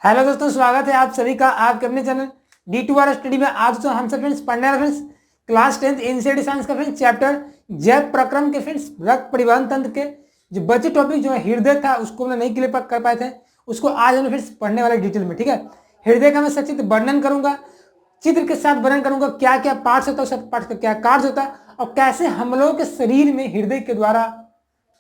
Hello दोस्तों, स्वागत है आप सभी का आपके अपने चैनल D2R स्टडी में। आज तो हम सब फ्रेंड्स पढ़ने वाले friends class 10th NCERT science का फ्रेंड्स चैप्टर जैव प्रक्रम के फ्रेंड्स रक्त परिवहन तंत्र के जो बचे टॉपिक जो है हृदय था उसको हमने नहीं क्लियर कर पाए थे, उसको आज हम फ्रेंड्स पढ़ने वाले डिटेल में। ठीक है, हृदय का मैं संक्षिप्त वर्णन करूंगा, चित्र के साथ वर्णन करूंगा क्या क्या पार्ट्स होता है, सब पार्ट्स का क्या कार्य होता है और कैसे हम लोगों के शरीर में हृदय के द्वारा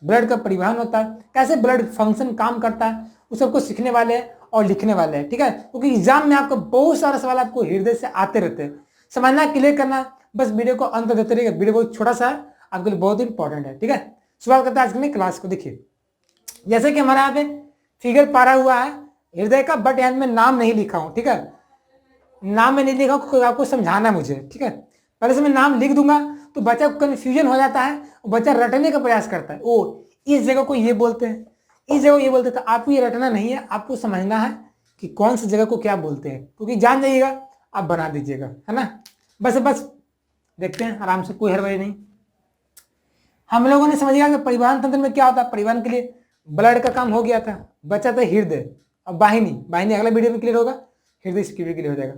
ब्लड का परिवहन होता है, कैसे ब्लड फंक्शन काम करता है, उस सबको सीखने वाले हैं और लिखने वाले हैं। ठीक है, क्योंकि एग्जाम में आपको बहुत सारा सवाल आपको हृदय से आते रहते हैं। समझना, क्लियर करना, बस वीडियो को अंत देते रहिएगा। वीडियो बहुत छोटा सा है, आपके लिए बहुत इंपॉर्टेंट है। ठीक है, शुरुआत करते हैं आज की क्लास को। देखिए, जैसे कि हमारे यहाँ पे फिगर पारा हुआ है हृदय का, बट यहाँ में नाम नहीं लिखा हूँ। ठीक है, नाम में नहीं लिखा हूँ, आपको समझाना है मुझे। ठीक है, पहले से मैं नाम लिख दूंगा तो बच्चा को कन्फ्यूजन हो जाता है, बच्चा रटने का प्रयास करता है। ओ, इस जगह को ये बोलते हैं, इस जगह ये बोलते हैं। तो आपको ये रटना नहीं है, आपको समझना है कि कौन सी जगह को क्या बोलते हैं, क्योंकि जान जाइएगा आप बना दीजिएगा, है ना। बस देखते हैं आराम से, कोई हड़बड़ी नहीं। हम लोगों ने समझ गया कि परिवहन तंत्र में क्या होता है। परिवहन के लिए ब्लड का काम हो गया था, बचा था हृदय और वाहिनी अगला वीडियो में क्लियर होगा, हृदय क्लियर हो जाएगा।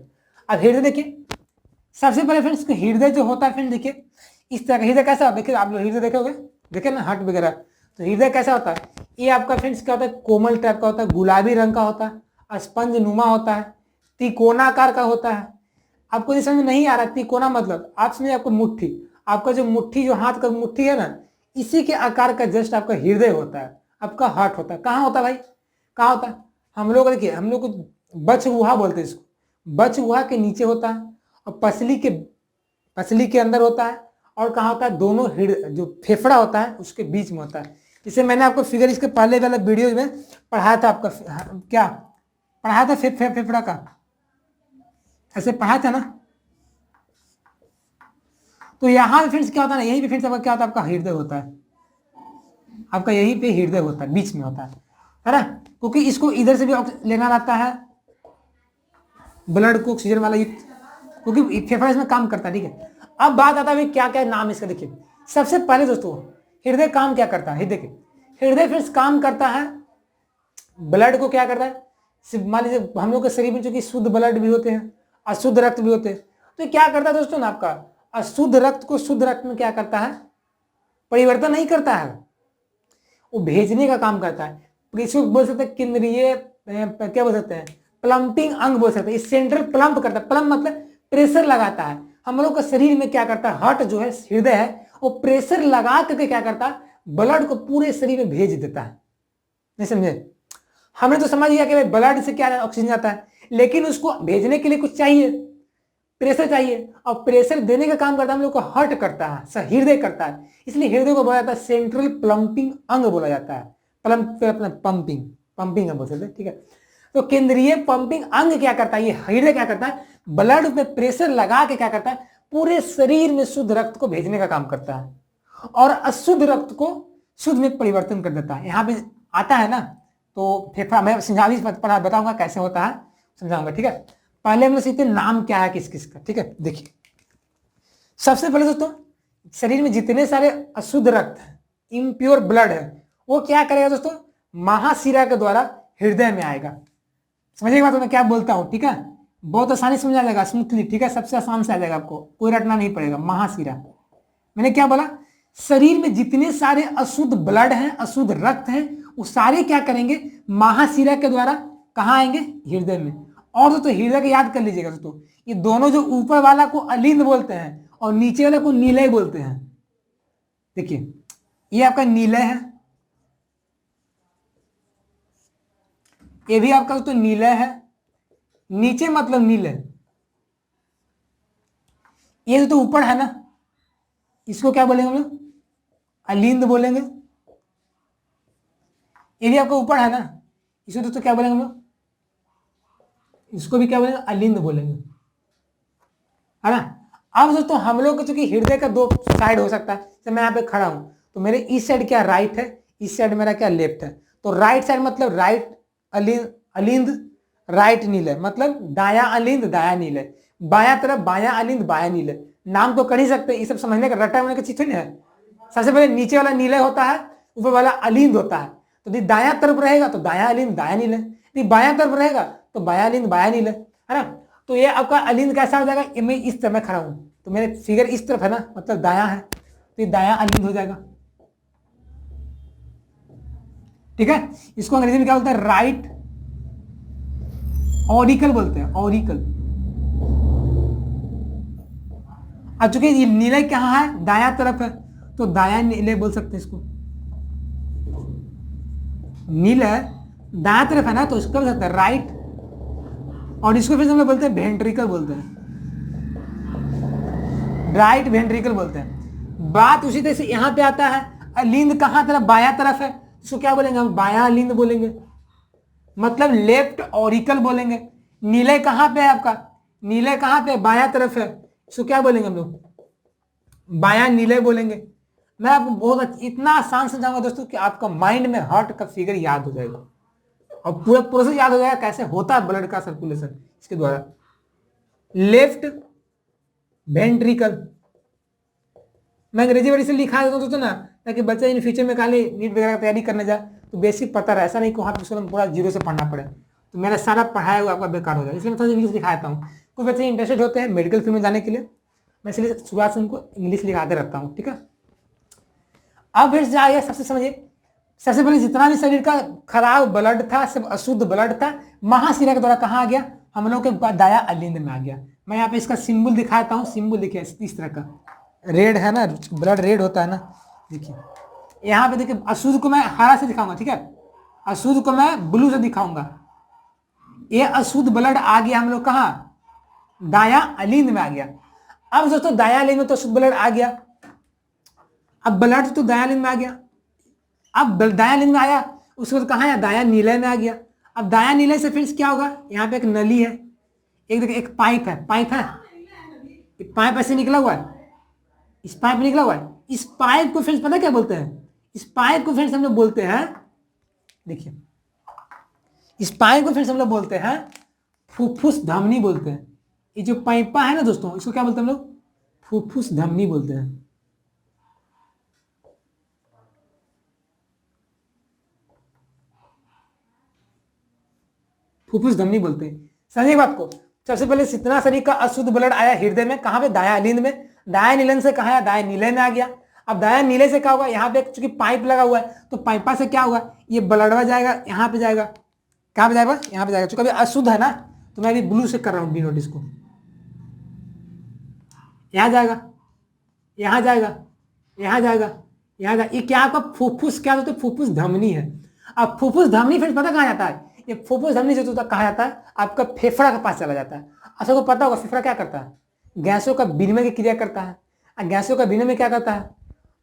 अब हृदय देखिए, सबसे पहले फ्रेंड्स हृदय जो होता है फ्रेंड्स, देखिए इस तरह का हृदय कैसा होता है। देखिए आप लोग हृदय देखोगे, देखे ना हार्ट वगैरह, तो हृदय कैसा होता है। ये आपका फ्रेंड्स क्या होता है, कोमल टाइप का होता है, गुलाबी रंग का होता है, स्पंज नुमा होता है, त्रिकोणाकार का होता है। आपको ये समझ नहीं आ रहा त्रिकोणा मतलब, आप समझिए आपको मुट्ठी, आपका जो मुट्ठी, जो हाथ का मुट्ठी है ना, इसी के आकार का जस्ट आपका हृदय होता है, आपका हार्ट होता है। कहाँ होता है भाई, कहाँ होता है। हम लोग देखिए, हम लोग को बच गुहा बोलते हैं इसको, बच गुहा के नीचे होता है और पसली के अंदर होता है, और कहाँ होता है, दोनों जो फेफड़ा होता है उसके बीच में होता है। इसे मैंने आपको फिगर इसके पहले वाले वीडियो में पढ़ाया था। आपका क्या पढ़ाया था, फेफड़ा का ऐसे पढ़ाया था ना। तो यहाँ फ्रेंड्स क्या होता है ना, यहीं पे फ्रेंड्स आपका क्या होता है, आपका हृदय होता है, आपका यहीं पे हृदय होता है, बीच में होता है ना। क्योंकि इसको इधर से भी लेना रहता है ब्लड को, ऑक्सीजन वाला युक्त, क्योंकि फेफड़ा इसमें काम करता है। ठीक है, अब बात आता है क्या क्या नाम इसका। देखिए सबसे पहले दोस्तों, हृदय काम क्या करता है। हृदय फ्रेंड्स काम करता है, ब्लड को क्या करता है, सिर्फ मान लीजिए हम लोग के शरीर में चूंकि शुद्ध ब्लड भी होते हैं, अशुद्ध रक्त भी होते हैं, तो क्या करता है दोस्तों ना, आपका अशुद्ध रक्त को शुद्ध रक्त में क्या करता है, परिवर्तन नहीं करता है, वो भेजने का काम करता है। इसको बोल सकते हैं केंद्रीय, क्या बोल सकते हैं, प्लम्पिंग अंग बोल सकते हैं। सेंट्रल प्लम्प करता है, प्लम्प मतलब प्रेशर लगाता है। हम लोग का शरीर में क्या करता है, हार्ट जो है, हृदय है, वो प्रेशर लगा करके क्या करता है, ब्लड को पूरे शरीर में भेज देता है। नहीं समझे, हमने तो समझ लिया कि भाई ब्लड से क्या ऑक्सीजन जाता है, लेकिन उसको भेजने के लिए कुछ चाहिए, प्रेशर चाहिए, और प्रेशर देने का काम करता है हम लोग को हार्ट करता है, हृदय करता है। इसलिए हृदय को बोला जाता है सेंट्रल प्लम्पिंग अंग बोला जाता है। पंपिंग बोल सकते हैं। ठीक है, तो केंद्रीय पंपिंग अंग क्या करता है, ये हृदय क्या करता है, ब्लड में प्रेशर लगा के क्या करता है, पूरे शरीर में शुद्ध रक्त को भेजने का काम करता है, और अशुद्ध रक्त को शुद्ध में परिवर्तन कर देता है। यहाँ पे आता है ना, तो फेफड़ा मैं बताऊंगा कैसे होता है, समझाऊंगा। ठीक है, पहले हम लोग सीखते नाम क्या है किस किस का। ठीक है, देखिए सबसे पहले दोस्तों, शरीर में जितने सारे अशुद्ध रक्त है, इम्प्योर ब्लड है, वो क्या करेगा दोस्तों, महाशिरा के द्वारा हृदय में आएगा। समझिएगा बात मैं क्या बोलता हूँ। ठीक है, बहुत आसानी समझ आ जाएगा, स्मूथली। ठीक है, सबसे आसान से आ जाएगा, आपको कोई रटना नहीं पड़ेगा। महाशिरा मैंने क्या बोला, शरीर में जितने सारे अशुद्ध ब्लड हैं, अशुद्ध रक्त हैं, वो सारे क्या करेंगे, महाशिरा के द्वारा कहाँ आएंगे, हृदय में। और दोस्तों हृदय को याद कर लीजिएगा दोस्तों, ये दोनों जो ऊपर वाला को अलिंद बोलते हैं और नीचे वाले को नीलय बोलते हैं। देखिए ये आपका नीलय है, ये भी आपका दोस्तों नीलय है, नीचे मतलब नीलय। ये तो ऊपर है ना, इसको क्या बोलेंगे हम लोग, अलिंद बोलेंगे। ये भी आपका ऊपर है ना, इसको दोस्तों क्या बोलेंगे हम लोग, इसको भी क्या बोलेंगे, अलिंद बोलेंगे, है ना। अब दोस्तों हम लोग को चूंकि हृदय का दो साइड हो सकता है, जैसे मैं यहाँ पे खड़ा हूं तो मेरे इस साइड क्या राइट है, इस साइड मेरा क्या लेफ्ट है। तो राइट साइड मतलब राइट अलिंद, राइट नीलय मतलब दाया अलिंद दाया नीलय, बाया तरफ बाया अलिंद बाया नीलय। नाम तो कर ही सकते हैं, ये सब समझने का रटा होने की चीज नहीं है। सबसे पहले नीचे वाला नीलय होता है, ऊपर वाला अलिंद होता है। तो यदि दाया तरफ रहेगा तो दाया अलिंद दाया नीलय, यदि बाया तरफ रहेगा तो बायां अलिंद बायां नील है ना। तो ये आपका अलिंद कैसा हो जाएगा, ये मैं इस तरह मैं खड़ा हूं तो मेरे फिगर इस तरफ है ना, मतलब दायां है, तो ये दायां अलिंद हो जाएगा। ठीक है, इसको अंग्रेजी में क्या बोलते हैं, राइट ऑरिकल बोलते हैं, ऑरिकल। अब चूंकि ये नीले कहाँ है, दायां तरफ है, तो दायां नीले बोल सकते हैं इसको। नीला दायां तरफ है ना, तो इसको बोल सकते हैं राइट, और इसको फिर हम लोग बोलते हैं वेंट्रिकल बोलते हैं, राइट वेंट्रिकल बोलते हैं। बात उसी तरह से यहां पे आता है, अलिंद कहां तरफ, बायां तरफ है, इसको क्या बोलेंगे हम, बायां अलिंद बोलेंगे, मतलब लेफ्ट ऑरिकल बोलेंगे। नीले कहां पे है आपका, नीले कहां पे, बायां तरफ है, इसको क्या बोलेंगे हम लोग, बायां नीले बोलेंगे। मैं आपको बहुत इतना आसान समझाऊंगा दोस्तों कि आपका माइंड में हार्ट का फिगर याद हो जाएगा और पूरा प्रोसेस याद हो जाएगा कैसे होता है ब्लड का सर्कुलेशन इसके द्वारा। लेफ्ट वेंट्रिकल, मैं अंग्रेजी वर्ड से लिखा देता हूँ दोस्तों ना, ताकि बच्चा इन फ्यूचर में खाली नीट वगैरह का तैयारी करने जाए तो बेसिक पता रहे, ऐसा नहीं कि वहाँ पे पूरा जीरो से पढ़ना पड़े, तो मेरा सारा पढ़ाया हुआ आपका बेकार हो जाए। इसलिए मैं थोड़ा इंग्लिश लिखाता हूँ। कुछ बच्चे इंटरेस्टेड होते हैं मेडिकल फील्ड में जाने के लिए, मैं इसलिए शुरुआत से उनको इंग्लिश लिखाते रहता हूँ। ठीक है, अब फिर से आइए, सबसे समझिए, सबसे पहले जितना भी शरीर का खराब ब्लड था, सब अशुद्ध ब्लड था, महाशिरा के द्वारा कहाँ आ गया, हम लोग के दाया अलिंद में आ गया। मैं यहाँ पे इसका सिंबल दिखाता हूँ, सिंबल देखिए इस तरह का रेड है ना, ब्लड रेड होता है ना, देखिए यहाँ पे देखिए, अशुद्ध को मैं हरा से दिखाऊंगा, ठीक है, अशुद्ध को मैं ब्लू से दिखाऊंगा। ये अशुद्ध ब्लड आ गया हम लोग कहाँ, दाया अलिंद में आ गया। अब दोस्तों दाया अलिंद में तो अशुद्ध ब्लड आ गया, अब ब्लड तो दाया अलिंद में आ गया, अब दाया नीले में आया, उसके बाद कहाँ आया, दाया नीले में आ गया। अब दाया नीले से फिर क्या होगा, यहाँ पे एक नली है, एक देखिए एक पाइप है, पाइप ऐसे निकला हुआ है, इस पाइप निकला हुआ है, इस पाइप को फ्रेंड्स पता क्या बोलते हैं, इस पाइप को फ्रेंड्स हम लोग बोलते हैं, देखिए इस पाइप को फ्रेंड्स हम लोग बोलते हैं फुफ्फुस धमनी बोलते हैं। ये जो पाइपा है ना दोस्तों, इसको क्या बोलते हैं हम लोग, फुफ्फुस धमनी बोलते हैं। फुफ्फुस धमनी बोलते हैं, समझिए बात को। सबसे पहले जितना शरीर का अशुद्ध ब्लड आया हृदय में, कहां पे, दाया अलिंद में, दाया नीलन से कहा, दाया नीले में आ गया। अब दाया नीले से क्या होगा, यहाँ पे चूंकि पाइप लगा हुआ है, तो पाइपा से क्या होगा, ये ब्लडवा जाएगा यहाँ पे जाएगा, कहाँ पे जाएगा, यहाँ पे जाएगा। चूंकि अभी अशुद्ध है ना, तो मैं अभी ब्लू से कर रहा हूँ, डी नोटिस को, यहाँ जाएगा, यहाँ जाएगा, यहाँ जाएगा, यहाँ जाएगा। ये क्या आपका फुफ्फुस, क्या होता है, फुफ्फुस धमनी है। अब फुफ्फुस धमनी फिर पता कहाँ जाता है, ये फुफ्फुस धमनी जो कहा जाता है आपका फेफड़ा के पास चला जाता है। अच्छा को पता होगा फेफड़ा क्या करता है, गैसों का विनिमय की क्रिया करता है। गैसों का विनिमय क्या करता है,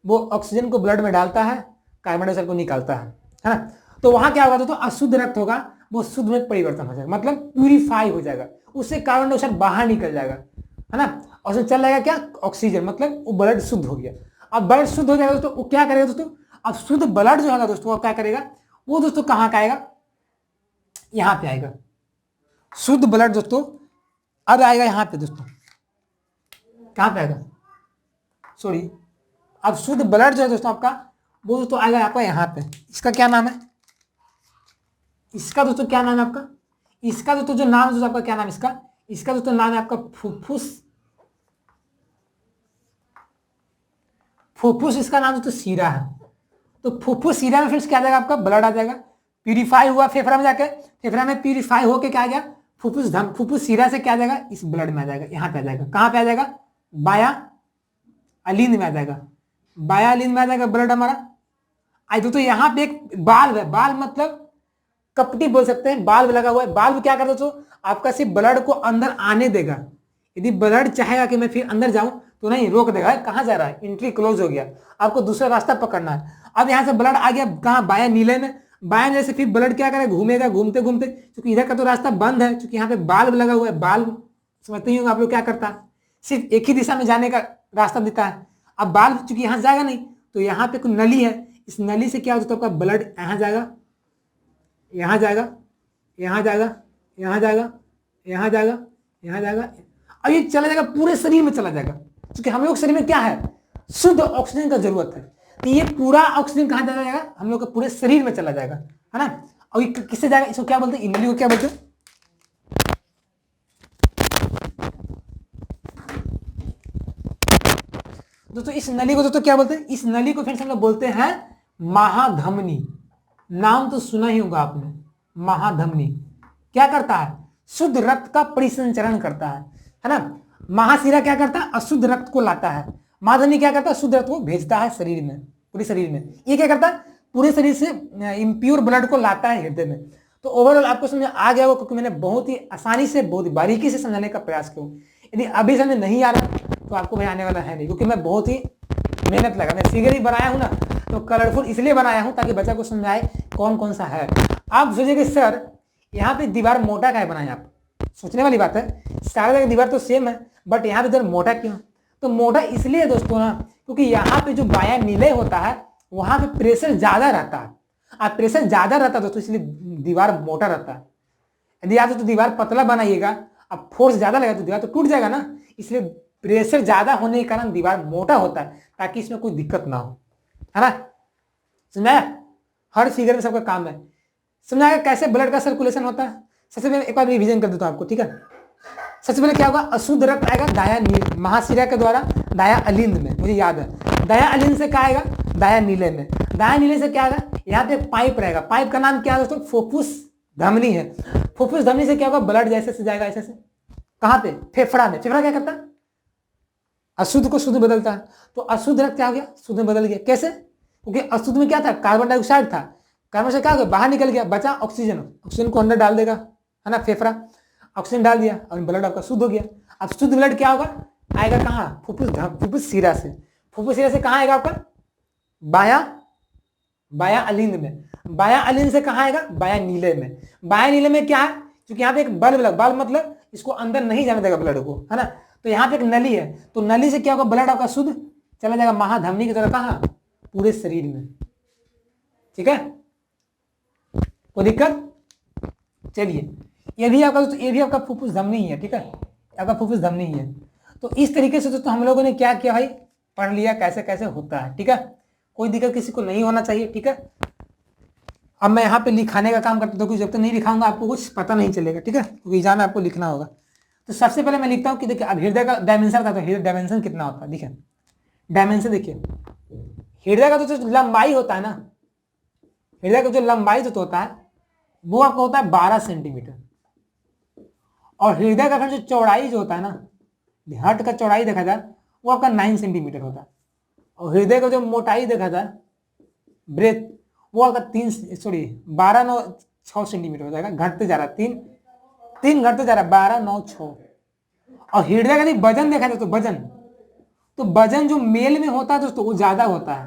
वो ऑक्सीजन को ब्लड में डालता है, कार्बन डाइऑक्साइड को निकालता है ना। तो वहां क्या होगा, तो अशुद्ध रक्त होगा वो शुद्ध में परिवर्तन हो जाएगा, मतलब प्यूरिफाई हो जाएगा, उससे कार्बन डाइऑक्साइड बाहर निकल जाएगा, है ना, और उसमें चल जाएगा क्या, ऑक्सीजन, मतलब वो ब्लड शुद्ध हो गया। अब ब्लड शुद्ध हो जाएगा दोस्तों, वो क्या करेगा दोस्तों, अब शुद्ध ब्लड जो होगा दोस्तों वो क्या करेगा, वो दोस्तों कहाँ का आएगा, यहाँ पे आएगा शुद्ध ब्लड दोस्तों। अब आएगा यहाँ पे दोस्तों, कहाँ पे आएगा, सॉरी, अब शुद्ध ब्लड जो है दोस्तों आपका, वो दोस्तों आएगा आपका यहाँ पे। इसका क्या नाम है, इसका दोस्तों क्या नाम है आपका, इसका दोस्तों जो नाम दोस्तों आपका क्या नाम है, इसका दोस्तों नाम है आपका फुफ्फुस। फुफ्फुस इसका नाम दोस्तों सीरा है। तो फुफ्फुस सीरा में फिर क्या आ जाएगा, आपका ब्लड आ जाएगा, प्यूरिफाई हुआ फेफड़ा में जाके, फेफड़ा में प्यूरिफाई होके क्या आ गया, फुफ्फुस सीरा से क्या आ जाएगा, इस ब्लड में आ जाएगा, यहाँ पे आ जाएगा, कहाँ पे आ जाएगा, बाया अलिंद में आ जाएगा, बाया अलिंद में आ जाएगा ब्लड हमारा। आई दोस्तों यहाँ पे एक बाल्ब है, बाल्ब मतलब कपटी बोल सकते हैं, बाल्ब लगा हुआ है। बाल्ब क्या करता दोस्तों, आपका सिर्फ ब्लड को अंदर आने देगा। यदि ब्लड चाहेगा कि मैं फिर अंदर जाऊं तो नहीं, रोक देगा, कहाँ जा रहा है, एंट्री क्लोज हो गया, आपको दूसरा रास्ता पकड़ना है। अब यहाँ से ब्लड आ गया कहाँ, बाया नीले में, बाया नीले से फिर ब्लड क्या करेगा, घूमेगा, घूमते घूमते, क्योंकि इधर का तो रास्ता बंद है, क्योंकि यहाँ पे बाल्ब लगा हुआ है, बाल्ब समझते ही होंगे आप लोग क्या करता है, सिर्फ एक ही दिशा में जाने का रास्ता देता है। अब बाल्ब चूंकि यहाँ जाएगा नहीं, तो यहाँ पे कोई नली है, इस नली से क्या होता है, आपका ब्लड यहाँ जाएगा, यहाँ जाएगा, यहाँ जाएगा, यहाँ जाएगा, यहाँ जाएगा, यहाँ जाएगा, अब ये चला जाएगा पूरे शरीर में चला जाएगा, क्योंकि हम लोग शरीर में क्या है, शुद्ध ऑक्सीजन का जरूरत है। तो ये पूरा ऑक्सीजन कहाँ चला जाएगा, हम लोग के पूरे शरीर में चला जाएगा, है ना। और ये किससे जाएगा, इसको क्या बोलते हैं, नली को क्या बोलते हैं, दोस्तों इस नली को दोस्तों क्या बोलते हैं, इस नली को फ्रेंड्स हम लोग बोलते हैं महाधमनी। नाम तो सुना ही होगा आपने, महाधमनी। क्या करता है, शुद्ध रक्त का परिसंचरण करता है ना। महाशिरा क्या करता है, अशुद्ध रक्त को लाता है। महाधमनी क्या करता है, शुद्ध रक्त को भेजता है शरीर में, पूरे शरीर में। ये क्या करता है, पूरे शरीर से इम्प्योर ब्लड को लाता है हृदय में। तो ओवरऑल आपको समझ आ गया होगा, क्योंकि मैंने बहुत ही आसानी से, बहुत ही बारीकी से समझाने का प्रयास किया। यदि अभी समझ नहीं आ रहा तो आपको भाई आने वाला है नहीं, क्योंकि मैं बहुत ही मेहनत लगा, मैं फिगर ही बनाया हूं ना, तो कलरफुल इसलिए बनाया हूं ताकि बच्चा को समझ आए कौन कौन सा है। आप सोचिए सर यहाँ पे दीवार मोटा क्या बनाए, आप सोचने वाली बात है। सारे जगह दीवार तो सेम है, बट यहाँ पे इधर मोटा क्यों? तो मोटा इसलिए दोस्तों ना, क्योंकि यहाँ पे जो बाया नीले होता है वहां पे प्रेशर ज्यादा रहता है। अब प्रेशर ज्यादा रहता है दोस्तों, इसलिए दीवार मोटा रहता है। यदि आप तो दीवार पतला बनाइएगा, अब फोर्स ज्यादा लगेगा तो दीवार तो टूट जाएगा ना, इसलिए प्रेशर ज्यादा होने के कारण दीवार मोटा होता है, ताकि इसमें कोई दिक्कत ना हो, है ना। समझा? हर फिगर में सबका काम है। समझा कैसे ब्लड का सर्कुलेशन होता है। सबसे पहले एक बार रिवीजन कर देता हूं आपको, ठीक है। सबसे पहले क्या होगा, अशुद्ध रक्त आएगा दाया महाशिरा के द्वारा दाया अलिंद में, मुझे याद है। दाया अलिंद से क्या आएगा, दाया नीले में। दाया नीले से क्या आएगा, यहाँ पे पाइप रहेगा। पाइप का नाम क्या है दोस्तों, फुफ्फुस धमनी है। फुफ्फुस धमनी से क्या होगा, ब्लड जैसे से जाएगा ऐसे से, कहां पे, फेफड़ा में। फेफड़ा क्या करता है, अशुद्ध को शुद्ध बदलता है। तो अशुद्ध रक्त क्या हो गया, शुद्ध में बदल गया। कैसे, क्योंकि अशुद्ध में क्या था, कार्बन डाइऑक्साइड था। कार्बन से क्या हो गया, बाहर निकल गया, बचा ऑक्सीजन। ऑक्सीजन को अंदर डाल देगा, है ना, फेफड़ा ऑक्सीजन डाल दिया और ब्लड आपका शुद्ध हो गया। अब शुद्ध ब्लड क्या होगा, आएगा कहाँ, फुफ्फुस शिरा से। फुफ्फुस शिरा से कहाँ आएगा आपका, बाया अलिंद में। बाया अलिंद से कहाँ आएगा, बाया नीले में। बाया नीले में क्या है, क्योंकि यहाँ पे एक बल्ब मतलब इसको अंदर नहीं जाने देगा ब्लड को, है ना। तो यहाँ पे एक नली है, तो नली से क्या होगा, ब्लड आपका शुद्ध चला जाएगा महाधमनी की तरह, कहाँ, पूरे शरीर में। ठीक है, कोई दिक्कत? चलिए, ये भी आपका फुफ्फुस धमनी ही है, ठीक है, आपका फुफ्फुस धमनी ही है। तो इस तरीके से दोस्तों हम लोगों ने क्या किया भाई, पढ़ लिया कैसे कैसे होता है, ठीक है। कोई दिक्कत किसी को नहीं होना चाहिए, ठीक है। अब मैं यहाँ पे लिखाने का काम करता हूँ, जब तक नहीं लिखाऊंगा आपको कुछ पता नहीं चलेगा, ठीक है, क्योंकि एग्जाम में आपको लिखना होगा। तो सबसे पहले मैं लिखता हूँ कि देखिए, अब हृदय का डायमेंशन था, तो हृदय डायमेंशन कितना होता है, देखिए डायमेंशन देखिए, हृदय का तो जो लंबाई होता है ना, हृदय का जो लंबाई जो होता है वो आपका होता है 12 सेंटीमीटर। और हृदय का जो चौड़ाई जो होता है ना, हार्ट का चौड़ाई देखा जाए वो आपका 9 सेंटीमीटर होता है। और हृदय का जो मोटाई देखा जाए, ब्रेथ, वो आपका 12/9 सेंटीमीटर हो जाएगा, घटते जा रहा है, तीन घटते जा रहा है, 12/9/6। और हृदय का यदि वजन देखा जाए तो वजन जो मेल में होता है दोस्तों वो ज्यादा होता है,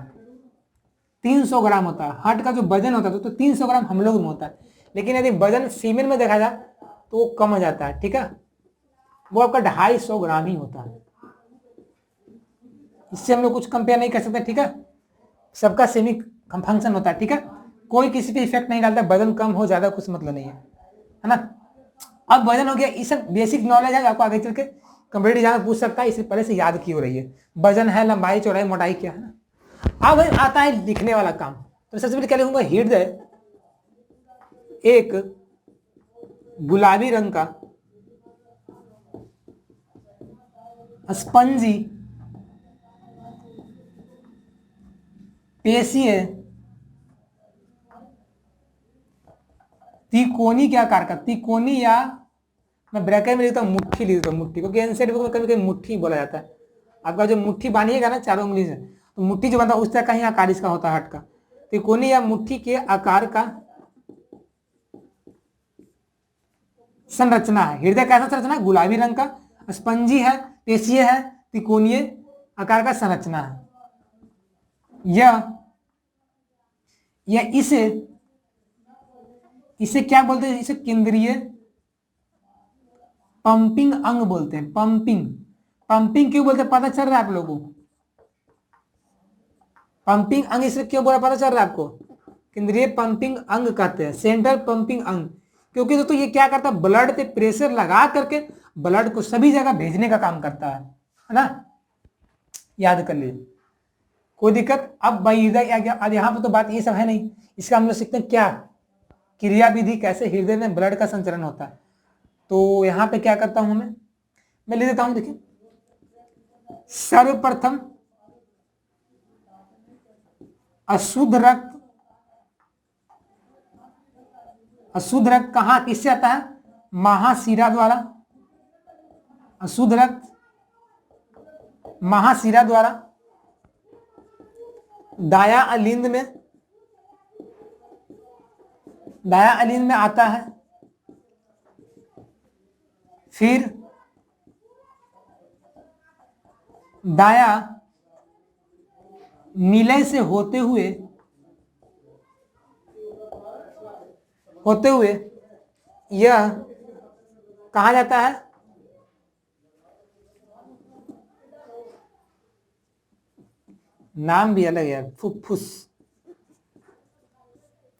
300 ग्राम होता है। हार्ट का जो वजन होता है तो 300 ग्राम हम लोग में होता है, लेकिन यदि वजन फीमेल में देखा जाए तो वो कम हो जाता है, ठीक है, वो आपका 250 ग्राम ही होता है। इससे हम लोग कुछ कंपेयर नहीं कर सकते, ठीक है, सबका सेमी फंक्शन होता है, ठीक है, कोई किसी पे इफेक्ट नहीं डालता, वजन कम हो ज्यादा कुछ मतलब नहीं है ना। अब वजन हो गया, ये सब बेसिक नॉलेज है, आपको आगे चल के कंप्यूटर एग्जाम में पूछ सकता है, इसलिए पहले से याद की हो रही है। वजन है, लंबाई, चौड़ाई, मोटाई क्या है ना। अब आता है लिखने वाला काम। तो सबसे पहले क्या लिखूंगा, हृदय एक गुलाबी रंग का स्पंजी पेशीय तिकोनी के आकार का, तिकोनी या मैं ब्रैकेट में लिखता हूँ मुट्ठी, लिखता हूँ मुट्ठी, क्योंकि एनसीईआरटी बुक में कभी कभी मुट्ठी बोला जाता है। आपका जो मुट्ठी बांधिएगा ना चारों उंगली से, तो मुट्ठी जो बनता है उस तरह का ही आकार इसका होता है हार्ट का। तिकोनी या मुट्ठी के आकार का संरचना है। हृदय कैसा संरचना है, गुलाबी रंग का, स्पंजी है, पेशीय है, त्रिकोणीय आकार का संरचना है। यह इसे क्या बोलते हैं, इसे केंद्रीय पंपिंग अंग बोलते हैं। पंपिंग क्यों बोलते हैं, पता चल रहा है आप लोगों को? पंपिंग अंग इसे क्यों बोला, पता चल रहा है आपको? केंद्रीय पंपिंग अंग कहते हैं, सेंट्रल पंपिंग अंग, क्योंकि दोस्तों ये क्या करता है, ब्लड पे प्रेशर लगा करके ब्लड को सभी जगह भेजने का काम करता है ना, याद कर लीजिए, कोई दिक्कत? अब भाई अब यहाँ पे तो बात ये सब है नहीं, इसका हम लोग सीखते हैं क्या, क्रिया विधि, कैसे हृदय में ब्लड का संचरण होता है। तो यहाँ पे क्या करता हूं मैं लिख देता हूं, देखिए सर्वप्रथम अशुद्ध रक्त, अशुद्ध रक्त कहां किससे आता है? महाशिरा द्वारा। अशुद्ध रक्त महाशिरा द्वारा, दाया अलिंद में, दाया अलिंद में आता है। फिर दाया निलय से होते हुए यह कहा जाता है? नाम भी अलग है, फुफ्फुस।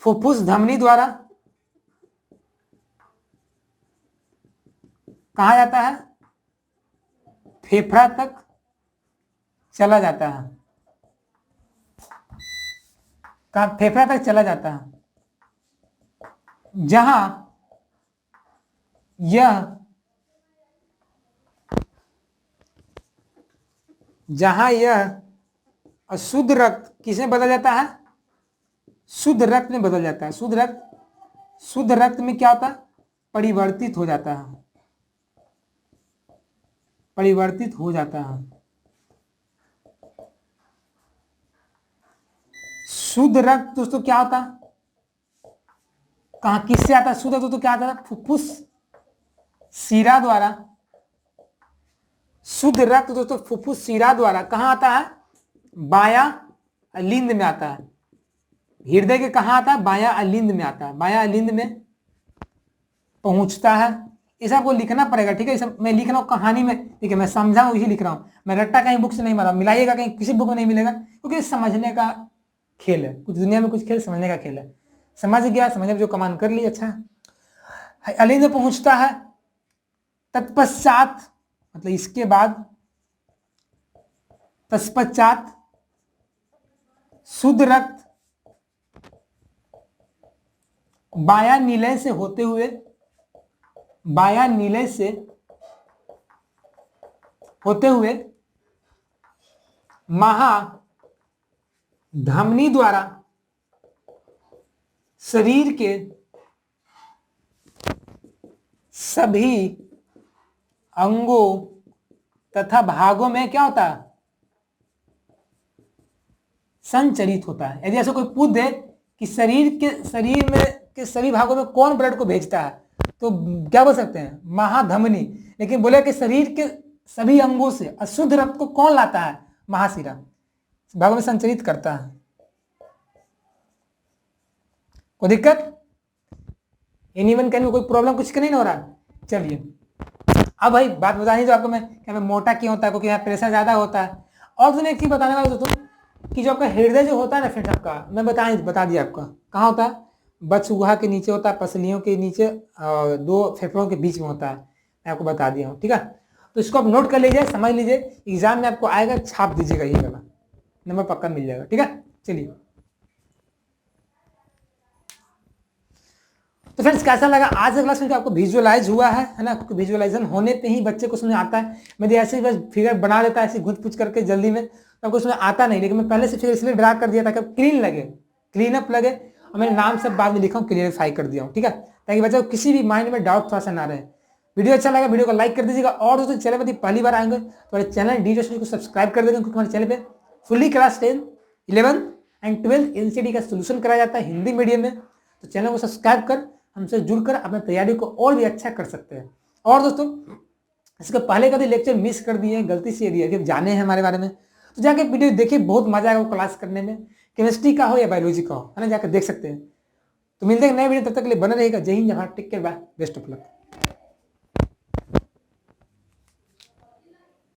फुफ्फुस धमनी द्वारा कहा जाता है? फेफड़ा तक चला जाता है। कहा? फेफड़ा तक चला जाता है, जहां यह अशुद्ध रक्त किसमें बदल जाता है? शुद्ध रक्त में बदल जाता है। शुद्ध रक्त में क्या होता है? परिवर्तित हो जाता है, परिवर्तित हो जाता है। शुद्ध रक्त दोस्तों क्या होता है? कहां किससे आता है? शुद्ध रक्त तो क्या आता है? फुफ्फुस शिरा द्वारा। शुद्ध रक्त दोस्तों फुफ्फुस शिरा द्वारा कहां आता है? बाया अलिंद में आता है। हृदय के कहां आता है? बाया अलिंद में आता है। बाया अलिंद में पहुंचता है। इसे आपको लिखना पड़ेगा, ठीक है? मैं लिख रहा हूं कहानी में, ठीक है? मैं समझा हूं इसी लिख रहा हूं, मैं रट्टा कहीं बुक से नहीं मारा, मिलाइएगा कहीं किसी बुक में नहीं मिलेगा, क्योंकि समझने का खेल है। कुछ दुनिया में कुछ खेल समझने का खेल है। समझ गया? समझने में जो कमान कर ली, अच्छा। अलिंद में पहुंचता है। तत्पश्चात मतलब इसके बाद, तत्पश्चात शुद्ध रक्त बाया निलय से होते हुए, बाया निलय से होते हुए महाधमनी द्वारा शरीर के सभी अंगों तथा भागों में क्या होता है? संचरित होता है। यदि ऐसा कोई पूछ दे कि शरीर में के सभी भागों में कौन ब्लड को भेजता है, तो क्या बोल सकते हैं? महाधमनी। लेकिन बोले कि शरीर के सभी अंगों से अशुद्ध रक्त को कौन लाता है? महाशिरा भागों में संचरित करता है। कोई दिक्कत? एनीवन कैन, कोई प्रॉब्लम कुछ नहीं हो रहा? चलिए अब भाई बात बतानी तो आपको मैं, क्या मोटा क्यों होता है? क्योंकि यहाँ प्रेशर ज्यादा होता है। और तुम्हें एक चीज बताने वाला दोस्तों कि जो आपका हृदय जो होता है ना फ्रेंड्स, आपका मैं बता दिया आपका कहाँ होता है? बचगुहा के नीचे होता है, पसलियों के नीचे, दो फेफड़ों के बीच में होता है। मैं आपको बता दिया हूँ, ठीक है? तो इसको आप नोट कर लीजिए, समझ लीजिए, एग्जाम में आपको आएगा, छाप दीजिएगा, ये वाला नंबर पक्का मिल जाएगा, ठीक है? चलिए तो फ्रेंड्स कैसा लगा आज का क्लास में? आपको विजुअलाइज हुआ है ना? आपको विजुअलाइजेशन होने पे ही बच्चे को समझ आता है। मैं ऐसे बस फिगर बना देता है ऐसे घुच पुच करके जल्दी में, तो आपको उसमें आता नहीं। लेकिन मैं पहले से फिगर इसलिए ड्रा कर दिया ताकि क्लीन लगे, क्लीन अप लगे, और मैंने नाम सब बाद में लिखा हूँ, क्लियरिफाई कर दिया हूँ, ठीक है? ताकि बच्चे को किसी भी माइंड में डाउट थोड़ा सा ना रहे। वीडियो अच्छा लगा, वीडियो को लाइक कर दीजिएगा। और दोस्तों चैनल पर पहली बार आएंगे तो हमारे चैनल डी को सब्सक्राइब कर देंगे, क्योंकि हमारे चैनल पे फुल्ली क्लास 10, 11 एंड 12 एनसीडी का सोल्यूशन कराया जाता है हिंदी मीडियम में। तो चैनल को सब्सक्राइब कर हमसे जुड़कर अपने तैयारी को और भी अच्छा कर सकते हैं। और दोस्तों इसके पहले का भी लेक्चर मिस कर दिए, गलती से दिया, कि जाने हैं हमारे बारे में, तो जाके वीडियो देखिए, बहुत मजा आएगा वो क्लास करने में, केमिस्ट्री का हो या बायोलॉजी का हो, है ना? जाकर देख सकते हैं। तो मिलते हैं नए वीडियो, तब तक के लिए बने रहेगा। जय हिंद, जय Bharat, take care, bye, best of luck.